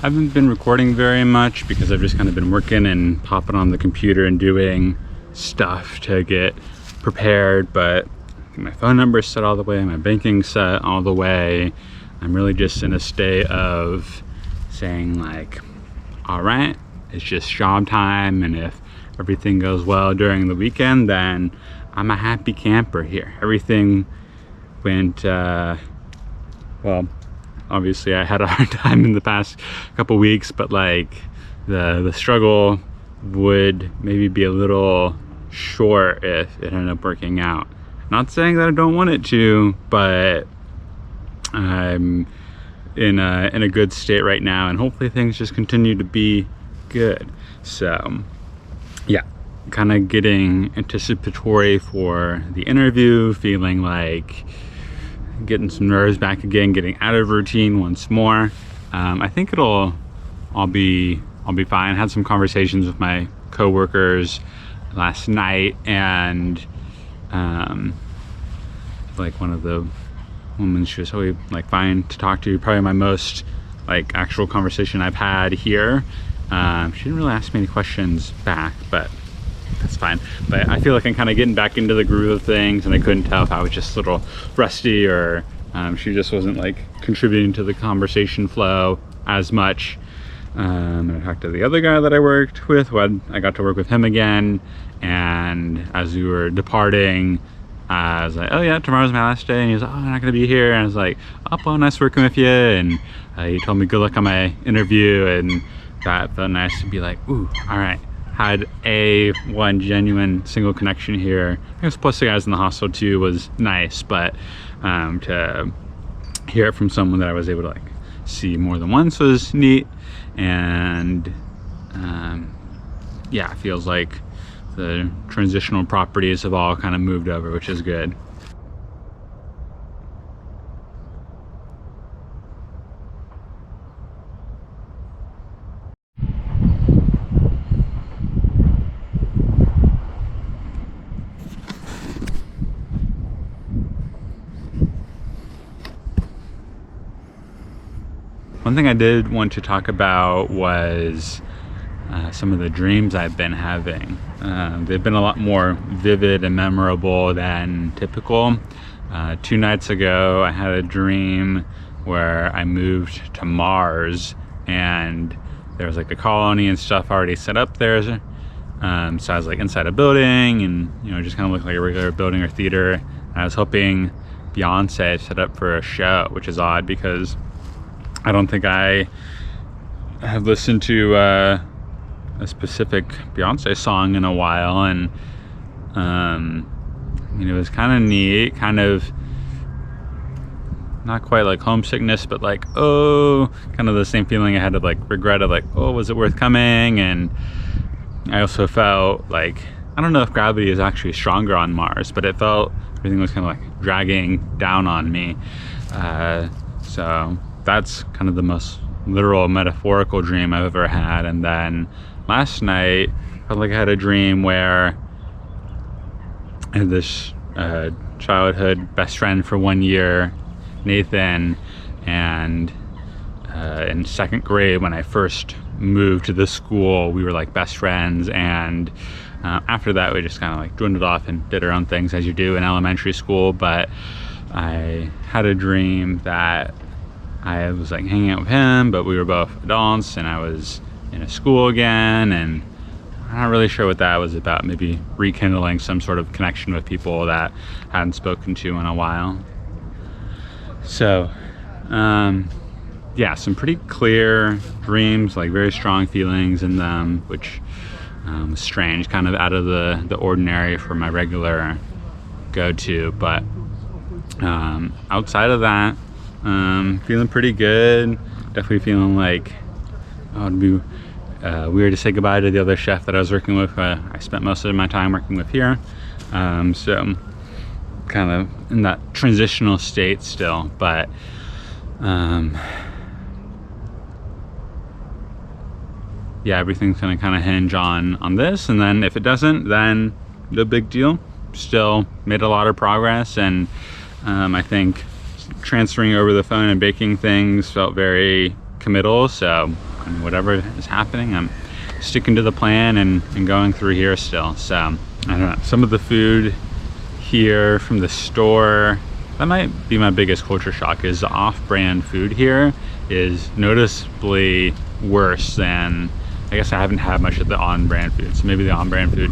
haven't been recording very much because I've just kind of been working and popping on the computer and doing stuff to get prepared, but my phone number is set all the way, my banking's set all the way. I'm really just in a state of saying like, all right, it's just job time, and if everything goes well during the weekend, then I'm a happy camper here. Everything went, well, obviously I had a hard time in the past couple weeks, but like the struggle would maybe be a little short if it ended up working out. Not saying that I don't want it to, but I'm in a good state right now, and hopefully things just continue to be good. So yeah, kind of getting anticipatory for the interview, feeling like getting some nerves back again, getting out of routine once more. I think I'll be fine. Had some conversations with my coworkers last night, and like one of the women, she was always like fine to talk to. Probably my most like actual conversation I've had here. She didn't really ask me any questions back, but that's fine. But I feel like I'm kind of getting back into the groove of things, and I couldn't tell if I was just a little rusty or she just wasn't like contributing to the conversation flow as much. And I talked to the other guy that I worked with. I got to work with him again, and as we were departing, I was like, oh yeah, tomorrow's my last day. And he was like, oh, I'm not gonna be here. And I was like, oh, well, nice working with you. And he told me good luck on my interview, and that felt nice to be like, ooh, all right. Had one genuine single connection here. I guess plus the guys in the hostel too was nice, but to hear it from someone that I was able to like see more than once was neat. And yeah, it feels like the transitional properties have all kind of moved over, which is good. One thing I did want to talk about was some of the dreams I've been having. They've been a lot more vivid and memorable than typical. 2 nights ago, I had a dream where I moved to Mars, and there was like a colony and stuff already set up there. So I was like inside a building, and just kind of looked like a regular building or theater. And I was hoping Beyonce set up for a show, which is odd because I don't think I have listened to a specific Beyonce song in a while, and it was kind of neat, kind of not quite like homesickness, but like, oh, kind of the same feeling I had of like regret of like, oh, was it worth coming? And I also felt like, I don't know if gravity is actually stronger on Mars, but it felt everything was kind of like dragging down on me. So that's kind of the most literal metaphorical dream I've ever had. And then last night I felt like I had a dream where I had this childhood best friend for 1 year, Nathan, and in 2nd grade when I first moved to this school, we were like best friends, and after that we just kind of like dwindled off and did our own things as you do in elementary school. But I had a dream that I was like hanging out with him, but we were both adults, and I was in a school again, and I'm not really sure what that was about. Maybe rekindling some sort of connection with people that I hadn't spoken to in a while. So yeah, some pretty clear dreams, like very strong feelings in them, which was strange, kind of out of the ordinary for my regular go-to. But outside of that, feeling pretty good. Definitely feeling like it'd be weird to say goodbye to the other chef that I was working with. I spent most of my time working with here, so kind of in that transitional state still. But yeah, everything's gonna kind of hinge on this, and then if it doesn't, then no big deal. Still made a lot of progress, and I think transferring over the phone and baking things felt very committal, so I mean, whatever is happening, I'm sticking to the plan and going through here still. So I don't know, some of the food here from the store, that might be my biggest culture shock, is the off-brand food here is noticeably worse than, I guess I haven't had much of the on-brand food, so maybe the on-brand food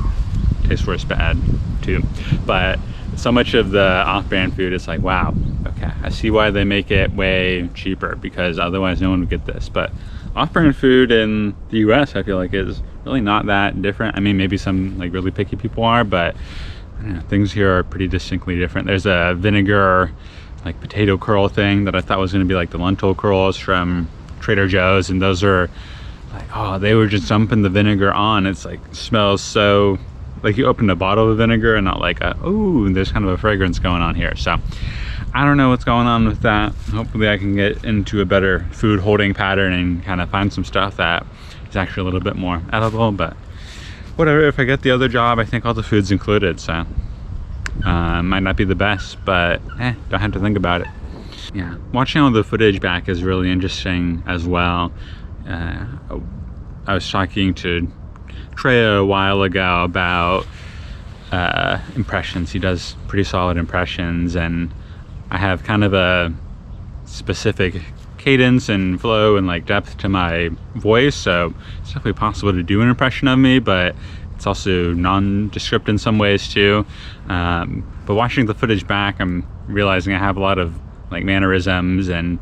tastes worse bad too. But so much of the off-brand food is like, wow, okay, I see why they make it way cheaper, because otherwise no one would get this. But off-brand food in the US, I feel like, is really not that different. I mean, maybe some like really picky people are, but I don't know, things here are pretty distinctly different. There's a vinegar like potato curl thing that I thought was going to be like the lentil curls from Trader Joe's, and those are like, oh, they were just dumping the vinegar on. It's like, smells so like you opened a bottle of vinegar and not like oh, there's kind of a fragrance going on here. So I don't know what's going on with that. Hopefully I can get into a better food holding pattern and kind of find some stuff that is actually a little bit more edible. But whatever, if I get the other job, I think all the food's included, so might not be the best, but don't have to think about it. Yeah, watching all the footage back is really interesting as well. I was talking to Trey a while ago about impressions. He does pretty solid impressions, and I have kind of a specific cadence and flow and like depth to my voice, so it's definitely possible to do an impression of me, but it's also nondescript in some ways too. But watching the footage back, I'm realizing I have a lot of like mannerisms and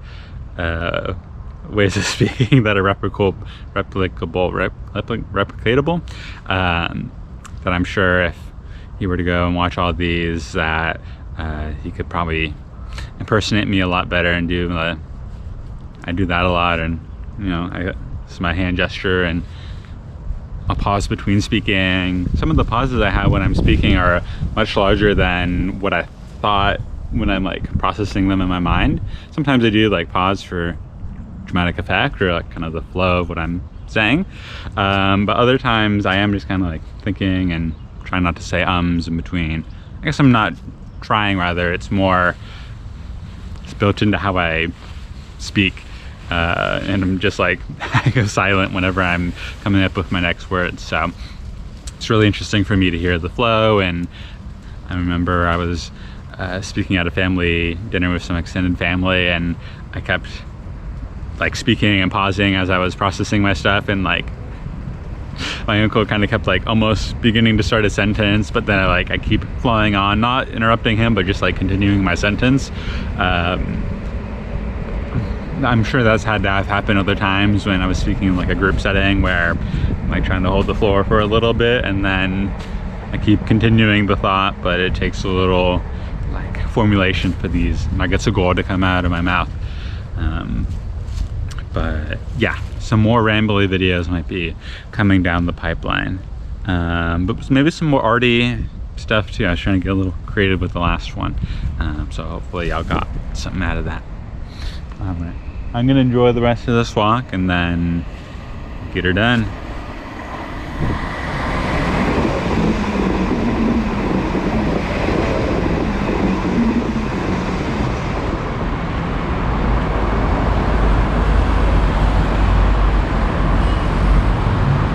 ways of speaking that are replicatable, that I'm sure if he were to go and watch all these, that he could probably impersonate me a lot better and do I do that a lot, and you know, it's my hand gesture and a pause between speaking. Some of the pauses I have when I'm speaking are much larger than what I thought when I'm like processing them in my mind. Sometimes I do like pause for dramatic effect or like kind of the flow of what I'm saying, but other times I am just kind of like thinking and trying not to say ums in between. I guess I'm not trying, rather it's more, it's built into how I speak, and I'm just like I go silent whenever I'm coming up with my next words. So it's really interesting for me to hear the flow. And I remember I was speaking at a family dinner with some extended family, and I kept like speaking and pausing as I was processing my stuff, and like my uncle kind of kept like almost beginning to start a sentence, but then I keep flowing on, not interrupting him, but just like continuing my sentence. I'm sure that's had to have happened other times when I was speaking in like a group setting where I'm like trying to hold the floor for a little bit, and then I keep continuing the thought, but it takes a little like formulation for these nuggets of gold to come out of my mouth. But yeah, some more rambly videos might be coming down the pipeline, but maybe some more arty stuff too. I was trying to get a little creative with the last one, so hopefully y'all got something out of that. All right, I'm gonna enjoy the rest of this walk and then get her done.